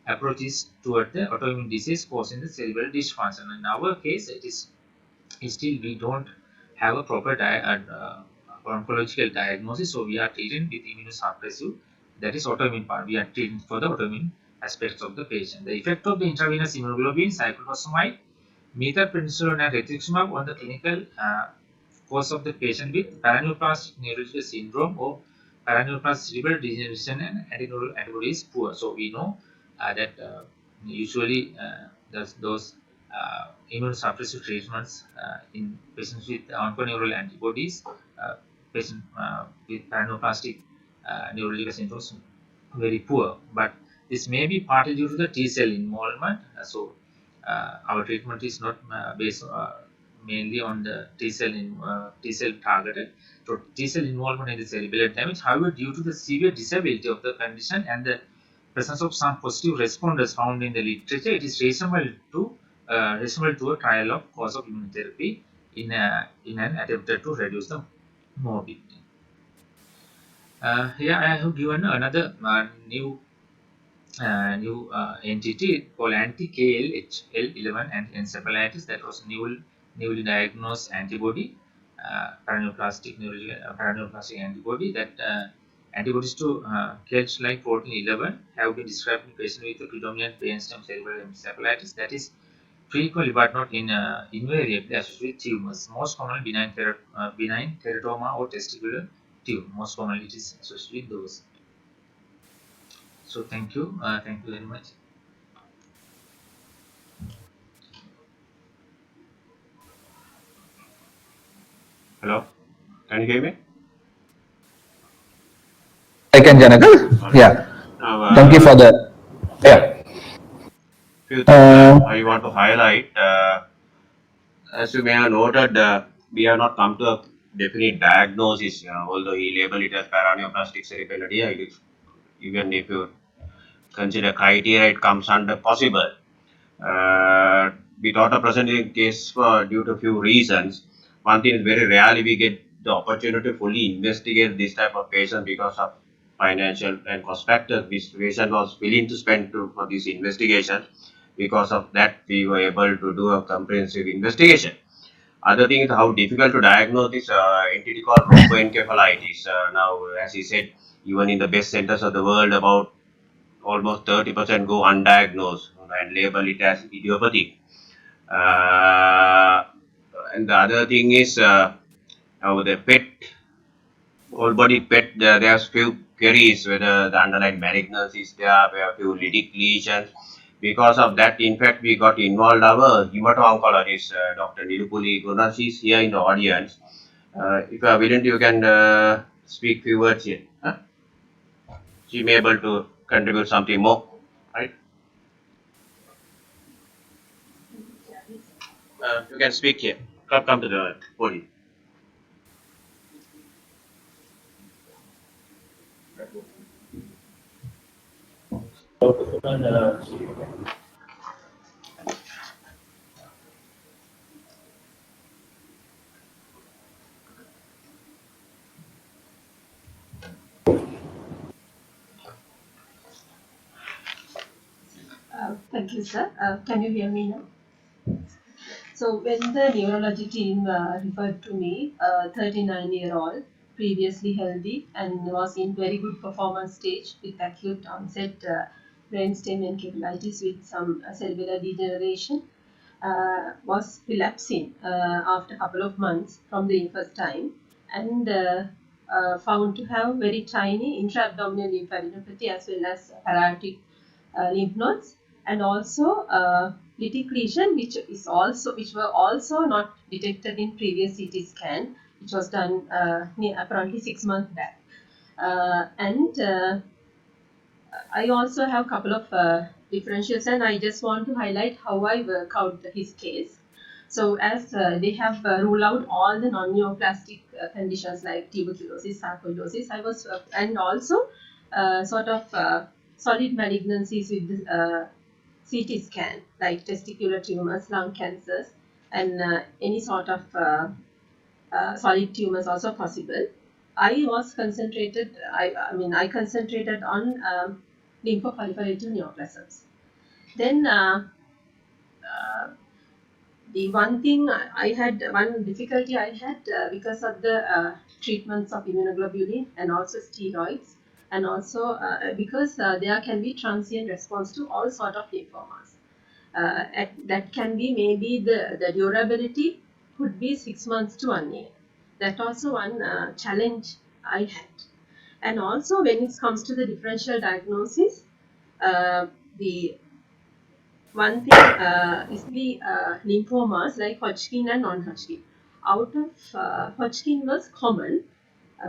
approach is toward the autoimmune disease causing the cerebral dysfunction. In our case, it is still we don't have a proper oncological diagnosis, so we are treating with immunosuppressive, that is autoimmune part. We are treating for the autoimmune aspects of the patient. The effect of the intravenous immunoglobulin, cyclophosphamide, methylprednisolone, and rituximab on the clinical course of the patient with paraneoplastic neurological syndrome or paraneoplastic cerebral degeneration and antineural antibody is poor. So we know that usually those immunosuppressive treatments in patients with onconeural antibodies, patients with paraneoplastic neurological syndromes, very poor. But this may be partly due to the T cell involvement. So our treatment is not based mainly on the T cell targeted. So T cell involvement in the cerebellar damage. However, due to the severe disability of the condition and the presence of some positive responders found in the literature, it is reasonable to a trial of course of immunotherapy in an attempt to reduce the morbidity. Here I have given another new new entity called anti-KLHL11 anti-encephalitis. That was newly diagnosed antibody, paraneoplastic antibody. That antibodies to KLH-like protein 11 have been described in patients with a predominant brainstem cerebral encephalitis. That is frequently but not invariably associated with tumors. Most commonly benign teratoma or testicular tumor. Most commonly it is associated with those. So thank you very much. Hello, can you hear me? I can, Janaka. Okay. Yeah. Now, Thank you for the. Yeah. few things Uh, I want to highlight. As you may have noted, we have not come to a definite diagnosis, although he labeled it as paraneoplastic cerebellar. Even if you consider criteria, it comes under possible. We thought of presenting case due to few reasons. One thing is very rarely we get the opportunity to fully investigate this type of patient because of financial and cost factors. This patient was willing to spend for this investigation. Because of that, we were able to do a comprehensive investigation. Other thing is how difficult to diagnose this entity called rhombencephalitis. Now, as he said, even in the best centers of the world, about almost 30% go undiagnosed and label it as idiopathic. Uh, and the other thing is how the PET, whole body PET, there's few queries whether the underlying malignancy is there, we have few lytic lesions. Because of that, in fact, we got involved our hemato-oncologist, Dr. Nilupuli Guna. She's here in the audience. If you are willing, you can speak few words here. Huh? She may be able to contribute something more, right? You can speak here. Come to the podium. Thank you, sir. Can you hear me now? So when the neurology team referred to me, a 39-year-old, previously healthy and was in very good performance stage with acute onset brainstem encephalitis with some cerebellar degeneration, was relapsing after a couple of months from the first time and found to have very tiny intra-abdominal lymphadenopathy as well as paratic lymph nodes, and also lytic lesion which were also not detected in previous CT scan, which was done apparently 6 months back. And I also have a couple of differentials, and I just want to highlight how I work out his case. So as they have ruled out all the non-neoplastic conditions like tuberculosis, sarcoidosis, I was and also sort of solid malignancies with CT scan like testicular tumors, lung cancers, and any sort of solid tumors also possible. I was concentrated. I concentrated on lymphoproliferative neoplasms. Then the one thing I had, one difficulty I had because of the treatments of immunoglobulin and also steroids, and also because there can be transient response to all sort of lymphomas. That can be maybe the durability could be 6 months to 1 year. That also one challenge I had. And also when it comes to the differential diagnosis, the one thing is the lymphomas like Hodgkin and non-Hodgkin. Out of Hodgkin was common,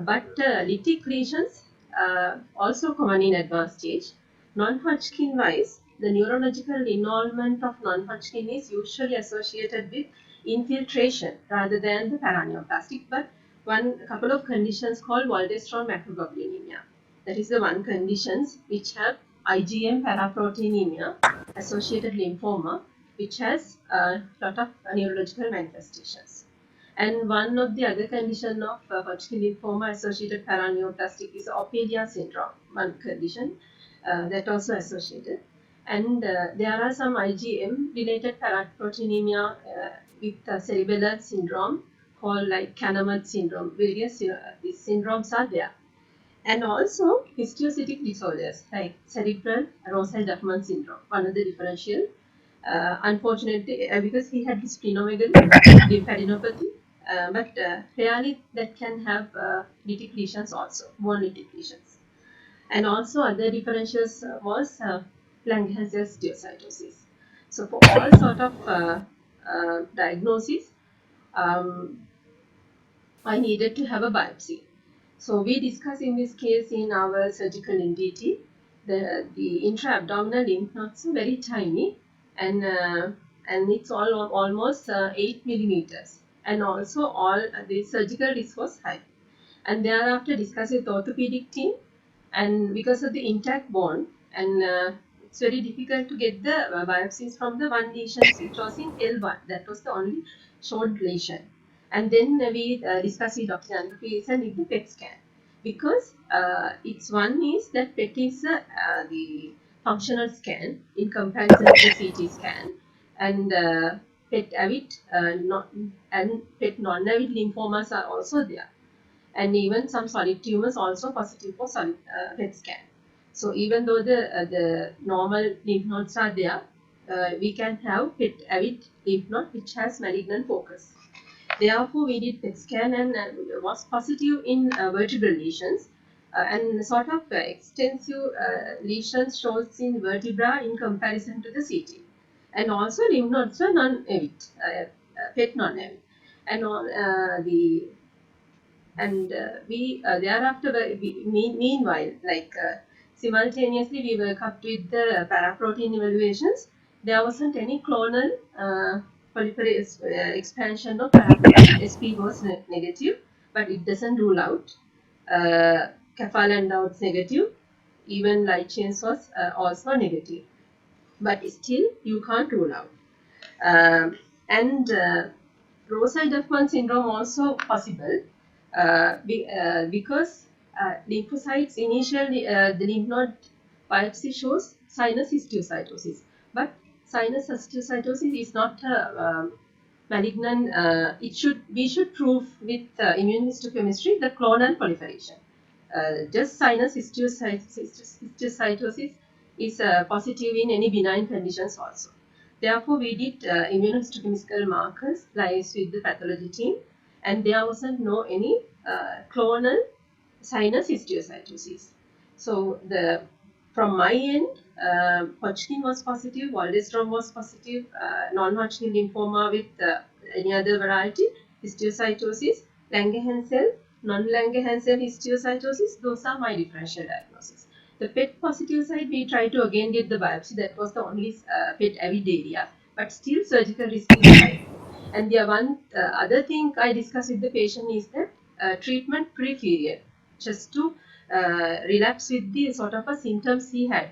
but lytic lesions also common in advanced stage. Non-Hodgkin wise, the neurological involvement of non-Hodgkin is usually associated with infiltration rather than the paraneoplastic, but one couple of conditions called Waldenström macroglobulinemia. That is the one conditions which have IgM paraproteinemia, associated lymphoma, which has a lot of neurological manifestations. And one of the other condition of Hodgkin lymphoma associated paraneoplastic is Ophelia syndrome, one condition. that also associated. And there are some IgM related paraproteinemia with cerebellar syndrome called like Kanner syndrome. Various these syndromes are there. And also histiocytic disorders like cerebral Rosal-Duffman syndrome, one of the differential. Unfortunately, because he had splenomegaly, lymphadenopathy, but rarely that can have lytic lesions also, bone lytic lesions. And also other differentials was Langerhans steatocytosis. So for all sort of diagnosis, um, I needed to have a biopsy. So we discussed in this case in our surgical NDT, the intra-abdominal lymph nodes are very tiny, and it's almost 8 millimeters, and also all the surgical risk was high. And thereafter discussed with orthopedic team, and because of the intact bone, and it's very difficult to get the biopsies from the one lesion. It was in L1. That was the only short lesion. And then we discussed with Dr. Janaka Peiris and did the PET scan, because it's one is that PET is the functional scan in comparison to the CT scan, and PET avid and PET non-avid lymphomas are also there, and even some solid tumors also positive for solid PET scan. So even though the normal lymph nodes are there, we can have PET avid lymph node which has malignant focus. Therefore, we did PET scan and was positive in vertebral lesions, and sort of extensive lesions shows in vertebra in comparison to the CT. And also lymph nodes were non-avid, PET non-avid. And we thereafter meanwhile, like simultaneously we work up with the paraprotein evaluations. There wasn't any clonal expansion of paraprotein. SP was negative, but it doesn't rule out. Kappa and out's negative. Even light chains was also negative, but still you can't rule out. And Rosal-Duffman syndrome also possible because lymphocytes initially the lymph node biopsy shows sinus histiocytosis, but sinus histiocytosis is not a malignant. We should prove with immunohistochemistry the clonal proliferation. Just sinus histiocytosis is positive in any benign conditions also. Therefore, we did immunohistochemical markers live with the pathology team, and there wasn't no any clonal sinus histiocytosis. So from my end, Hodgkin was positive, Waldenstrom was positive, non-Hodgkin lymphoma with any other variety, histiocytosis, Langerhans, non-Langerhans histiocytosis. Those are my differential diagnosis. The PET positive side, we try to again get the biopsy. That was the only PET avid area, but still surgical risk is high. And the one other thing I discussed with the patient is that treatment period, just to relapse with the sort of a symptoms he had.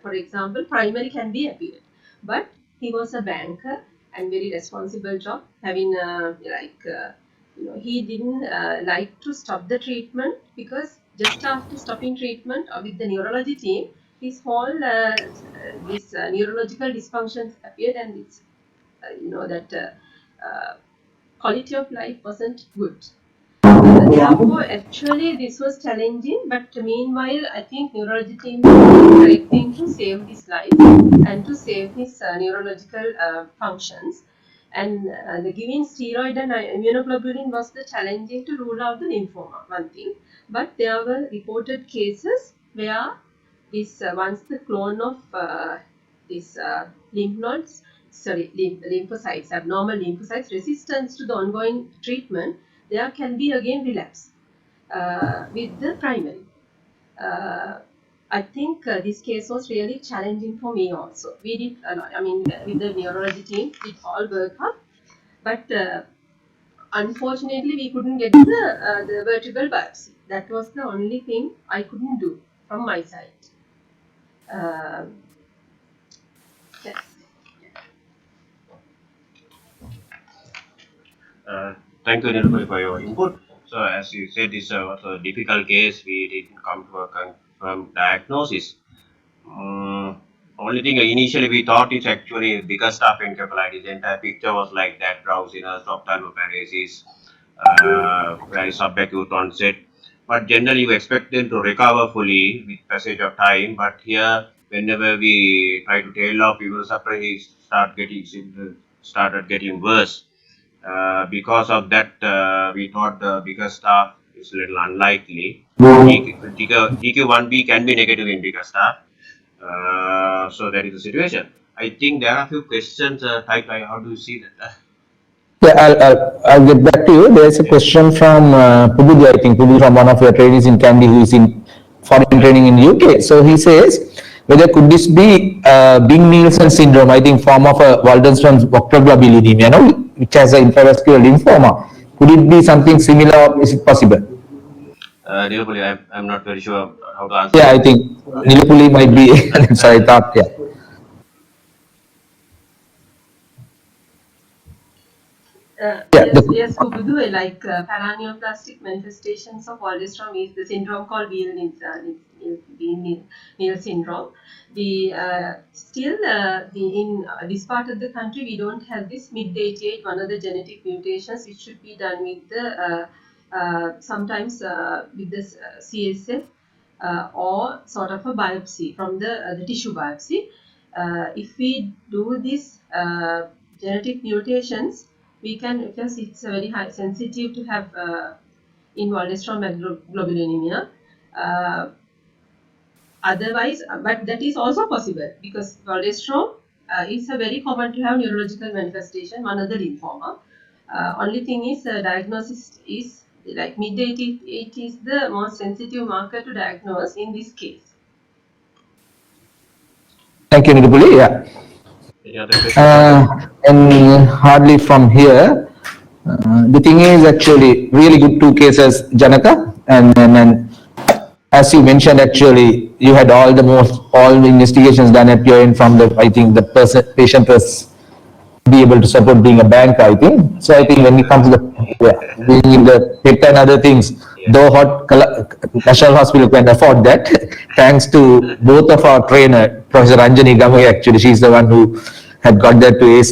For example, primary can be appeared, but he was a banker and very responsible job, having he didn't like to stop the treatment, because just after stopping treatment with the neurology team, his whole this neurological dysfunctions appeared, and it's that quality of life wasn't good. Therefore, actually, this was challenging, but meanwhile, I think neurology team did the correct thing to save his life and to save his neurological functions. And the giving steroid and immunoglobulin was the challenging to rule out the lymphoma, one thing. But there were reported cases where this once the clone of this lymph nodes, lymphocytes, abnormal lymphocytes, resistance to the ongoing treatment, there can be again relapse with the primary. I think this case was really challenging for me also. We did a lot, with the neurology team, it all worked out, but unfortunately we couldn't get the vertebral biopsy. That was the only thing I couldn't do from my side. Yes. Thank you, Janaka, for your input. So, as you said, this was a difficult case. We didn't come to a confirmed diagnosis. Only thing initially we thought it's actually bigger stuff encephalitis. The entire picture was like that: drowsiness, ophthalmoparesis, very subacute onset. But generally, you expect them to recover fully with passage of time. But here, whenever we try to tail off, we will suffer. He started getting worse. Because of that, we thought the bigger stuff is a little unlikely. DQ1B can be negative in bigger stuff. So that is the situation. I think there are a few questions. How do you see that? Yeah, I'll get back to you. There's a question from Pubudi, I think, Pubudi from one of your trainees in Kandy who is in foreign training in UK. So he says, whether could this be Bing-Nielsen syndrome, I think form of a Waldenstrom's octoglobulinemia, you know, which has an intravascular lymphoma. Could it be something similar or is it possible? Nirupali, I'm not very sure how to answer. Yeah, I think Nilupuli might be, sorry, I thought, yeah. Yes, Kubudu, like paraneoplastic manifestations of Waldenstrom is the syndrome called Neal syndrome. Still in this part of the country we don't have this MID88, one of the genetic mutations which should be done with the sometimes with the CSF or sort of a biopsy from the tissue biopsy. If we do this genetic mutations, we can, because it's a very high sensitive to have in Waldenstrom globulinemia. Otherwise, but that is also possible because Waldenstrom is a very common to have neurological manifestation, one of the lymphoma. Only thing is diagnosis is like MID88 is the most sensitive marker to diagnose in this case. Thank you, Nilupuli. Yeah. Any other questions? And hardly from here. The thing is actually really good two cases, Janaka, and as you mentioned, actually you had all the investigations done at your end from the, I think the patient was be able to support being a bank, I think. So I think when it comes to being in the PET and other things, though National Hospital can afford that, thanks to both of our trainer, Professor Anjani Gamay, actually, she's the one who had got that to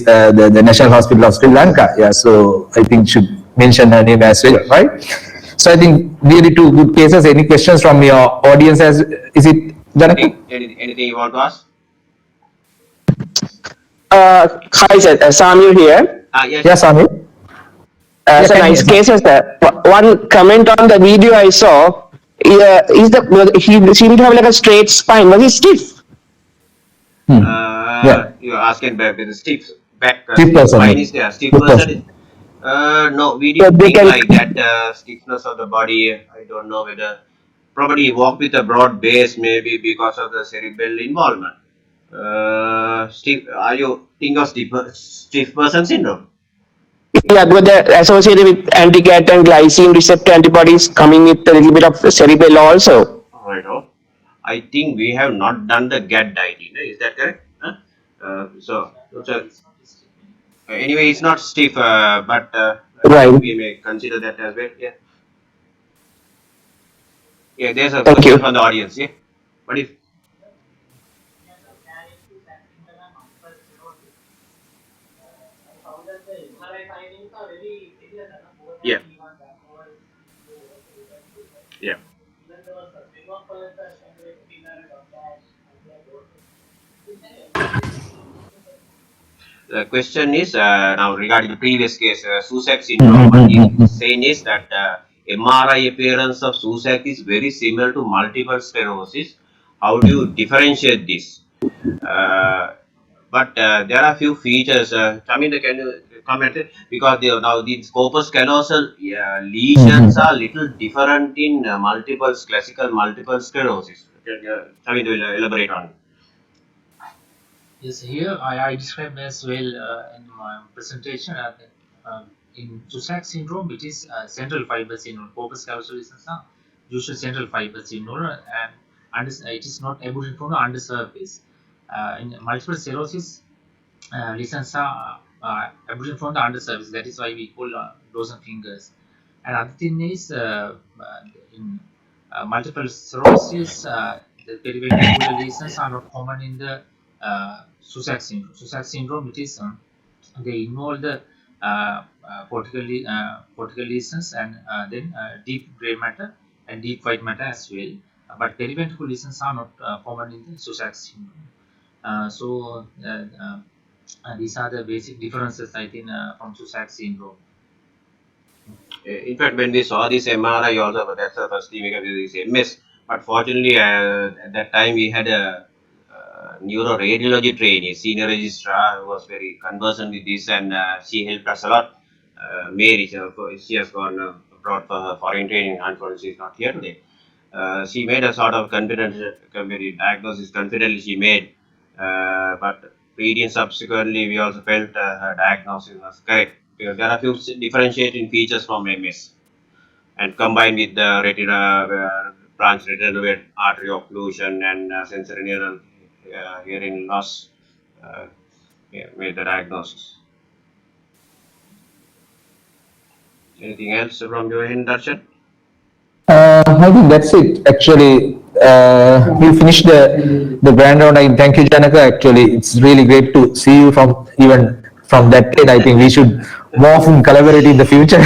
the National Hospital of Sri Lanka. Yeah, so I think should mention her name as well, right? So I think really two good cases. Any questions from your audience? Is it Janaki? Anything you want to ask? Hi, sir. Samir here. Yes, Samir. So nice cases, sir. One comment on the video I saw. He seemed to have like a straight spine. Was he stiff? You're asking back with the stiff back. Stiff person. Spine is there. Stiff Stiff person. person. No, we didn't think like that. Stiffness of the body. I don't know whether probably walk with a broad base, maybe because of the cerebral involvement. Stiff. Are you think of stiff person syndrome? Yeah, because they're associated with anti-cat and glycine receptor antibodies coming with a little bit of cerebellar also. Right. I think we have not done the GAD diet. Is that correct? So anyway, it's not stiff, but Right. we may consider that as well. Yeah. Yeah, there's a Thank question you. from the audience. Yeah. What if? Yeah. Yeah. The question is now regarding the previous case, Susak syndrome. What he's saying is that MRI appearance of Susak is very similar to multiple sclerosis. How do you differentiate this? But there are a few features. Chaminda, can you comment? Because now these corpus callosal lesions are little different in classical multiple sclerosis. Chaminda will elaborate on. Yes, here I described as well in my presentation. In Susak syndrome, it is central fiber syndrome. Corpus callosal lesions are usually central fiber syndrome, and it is not emerging from the undersurface. In multiple sclerosis, lesions are emerging from the undersurface. That is why we call dorsal fingers. And other thing is in multiple sclerosis, the periventricular lesions are not common in the Susac syndrome. Susac syndrome, it is they involve the cortical lesions and then deep gray matter and deep white matter as well. But periventricular lesions are not common in the Susac syndrome. These are the basic differences, I think, from Susac syndrome. In fact, when we saw this MRI also, that's the first thing we got this MS. But fortunately, at that time we had a neuroradiology trainee, senior registrar, who was very conversant with this, and she helped us a lot. Mary, she has gone abroad for her foreign training, unfortunately, she's not here today. She made a sort of confidential diagnosis confidently she made, but reading subsequently, we also felt her diagnosis was correct, because there are few differentiating features from MS, and combined with the retina branch retinal vein artery occlusion and sensory neural hearing loss, made the diagnosis. Anything else from your end, Darshan? I think that's it. Actually, we'll finish the grand round. I thank you, Janaka. Actually, it's really great to see you from even from that trade. I think we should more often collaborate in the future.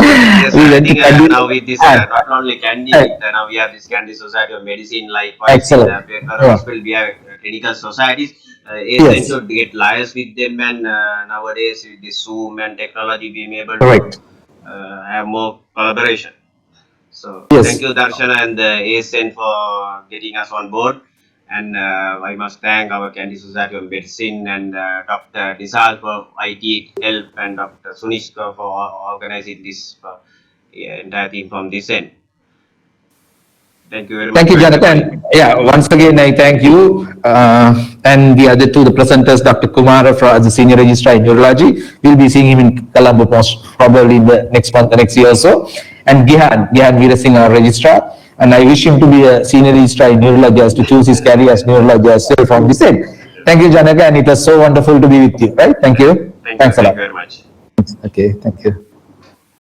Yes, We I went to think Kandy. now with this, not only Kandy, now we have this Kandy Society of Medicine, likewise Excellent. in Weerasingh Yeah. Hospital, we have clinical societies. Yes. ASN should get liaise with them, and nowadays with this Zoom and technology, being able to Correct. have more collaboration. So Yes. thank you, Darshan and ASN, for getting us on board. And I must thank our Kandy Society of Medicine and Dr. Nisal for IT help, and Dr. Sunishka for organizing this entire thing from this end. Thank you very much. Thank you, for Janaka. everybody. And yeah, once again, I thank you and the other two, the presenters, Dr. Kumara as the Senior Registrar in Neurology. We'll be seeing him in Colombo most probably in the next month, the next year or so. And Gihan Weerasingh, our Registrar. And I wish him to be a Senior Registrar in Neurology, as to choose his career as Neurology as well from this end. Thank you, Janaka, and it was so wonderful to be with you, right? Thank you. Thank Thanks you. a Thank lot. you very much. Okay, thank you.